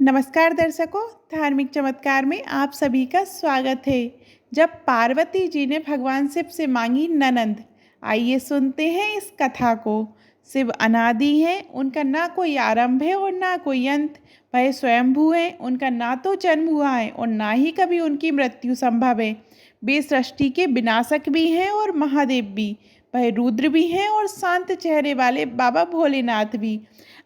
नमस्कार दर्शकों, धार्मिक चमत्कार में आप सभी का स्वागत है। जब पार्वती जी ने भगवान शिव से मांगी ननंद, आइए सुनते हैं इस कथा को। शिव अनादि हैं, उनका ना कोई आरंभ है और ना कोई अंत। वह स्वयंभू हैं, उनका ना तो जन्म हुआ है और ना ही कभी उनकी मृत्यु संभव है। वे सृष्टि के विनाशक भी हैं और महादेव भी। वह रुद्र भी हैं और शांत चेहरे वाले बाबा भोलेनाथ भी।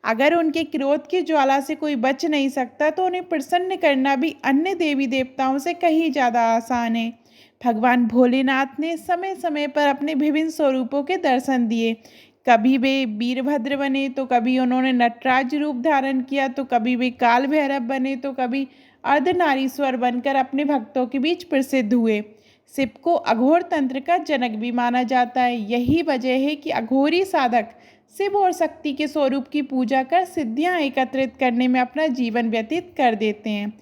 अगर उनके क्रोध की ज्वाला से कोई बच नहीं सकता तो उन्हें प्रसन्न करना भी अन्य देवी देवताओं से कहीं ज़्यादा आसान है। भगवान भोलेनाथ ने समय समय पर अपने विभिन्न स्वरूपों के दर्शन दिए। कभी वे वीरभद्र बने तो कभी उन्होंने नटराज रूप धारण किया, तो कभी वे काल भैरव बने तो कभी अर्धनारीश्वर बनकर अपने भक्तों के बीच प्रसिद्ध हुए। शिव को अघोर तंत्र का जनक भी माना जाता है। यही वजह है कि अघोरी साधक शिव और शक्ति के स्वरूप की पूजा कर सिद्धियां एकत्रित करने में अपना जीवन व्यतीत कर देते हैं।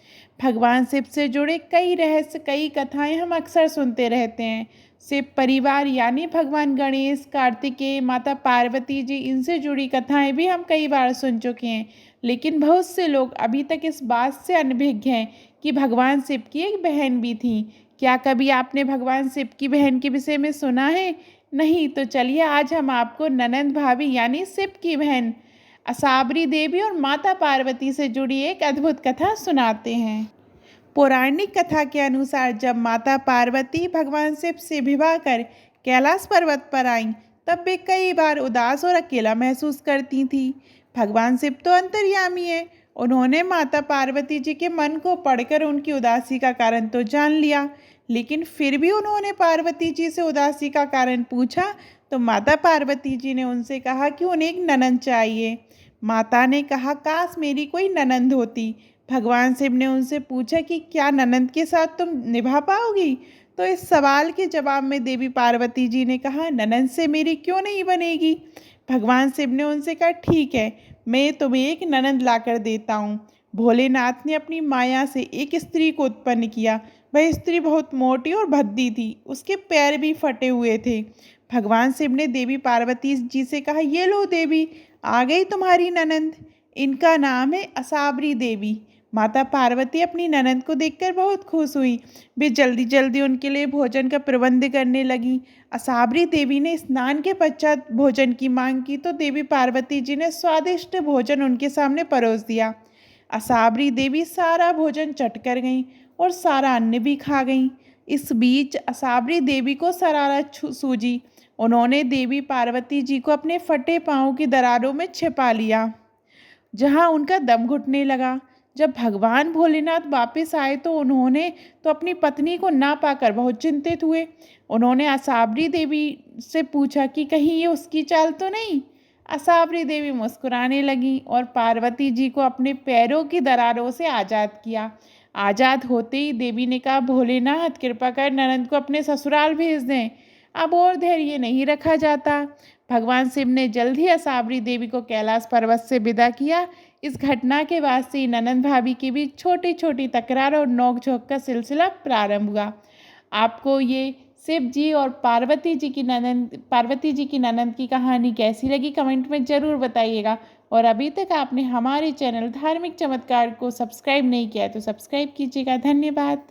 भगवान शिव से जुड़े कई रहस्य, कई कथाएं हम अक्सर सुनते रहते हैं। शिव परिवार यानी भगवान गणेश, कार्तिकेय, माता पार्वती जी, इनसे जुड़ी कथाएं भी हम कई बार सुन चुके हैं। लेकिन बहुत से लोग अभी तक इस बात से अनभिज्ञ हैं कि भगवान शिव की एक बहन भी थी। क्या कभी आपने भगवान शिव की बहन के विषय में सुना है? नहीं तो चलिए आज हम आपको ननंद भाभी यानी शिव की बहन असाबरी देवी और माता पार्वती से जुड़ी एक अद्भुत कथा सुनाते हैं। पौराणिक कथा के अनुसार जब माता पार्वती भगवान शिव से विवाह कर कैलाश पर्वत पर आईं, तब वे कई बार उदास और अकेला महसूस करती थीं। भगवान शिव तो अंतर्यामी है, उन्होंने माता पार्वती जी के मन को पढ़कर उनकी उदासी का कारण तो जान लिया, लेकिन फिर भी उन्होंने पार्वती जी से उदासी का कारण पूछा तो माता पार्वती जी ने उनसे कहा कि उन्हें एक ननंद चाहिए। माता ने कहा, काश मेरी कोई ननंद होती। भगवान शिव ने उनसे पूछा कि क्या ननंद के साथ तुम निभा पाओगी? तो इस सवाल के जवाब में देवी पार्वती जी ने कहा, ननंद से मेरी क्यों नहीं बनेगी? भगवान शिव ने उनसे कहा, ठीक है, मैं तुम्हें एक ननंद लाकर देता हूँ। भोलेनाथ ने अपनी माया से एक स्त्री को उत्पन्न किया। वह स्त्री बहुत मोटी और भद्दी थी, उसके पैर भी फटे हुए थे। भगवान शिव ने देवी पार्वती जी से कहा, ये लो देवी, आ गई तुम्हारी ननंद। इनका नाम है असाबरी देवी। माता पार्वती अपनी ननंद को देखकर बहुत खुश हुई। वे जल्दी जल्दी उनके लिए भोजन का प्रबंध करने लगी। असाबरी देवी ने स्नान के पश्चात भोजन की मांग की तो देवी पार्वती जी ने स्वादिष्ट भोजन उनके सामने परोस दिया। असाबरी देवी सारा भोजन चट कर गईं और सारा अन्न भी खा गईं। इस बीच असाबरी देवी को शरारत सूझी। उन्होंने देवी पार्वती जी को अपने फटे पांव की दरारों में छिपा लिया, जहां उनका दम घुटने लगा। जब भगवान भोलेनाथ वापस आए तो उन्होंने अपनी पत्नी को ना पाकर बहुत चिंतित हुए। उन्होंने असाबरी देवी से पूछा कि कहीं ये उसकी चाल तो नहीं। असाबरी देवी मुस्कुराने लगी और पार्वती जी को अपने पैरों की दरारों से आज़ाद किया। आज़ाद होते ही देवी ने कहा, भोलेनाथ कृपा कर ननंद को अपने ससुराल भेज दें, अब और धैर्य नहीं रखा जाता। भगवान शिव ने जल्द ही असाबरी देवी को कैलाश पर्वत से विदा किया। इस घटना के बाद से ननंद भाभी के बीच छोटी छोटी तकरार और नोकझोंक का सिलसिला प्रारंभ हुआ। आपको ये शिव जी और पार्वती जी की ननंद की कहानी कैसी लगी कमेंट में ज़रूर बताइएगा। और अभी तक आपने हमारे चैनल धार्मिक चमत्कार को सब्सक्राइब नहीं किया है तो सब्सक्राइब कीजिएगा। धन्यवाद।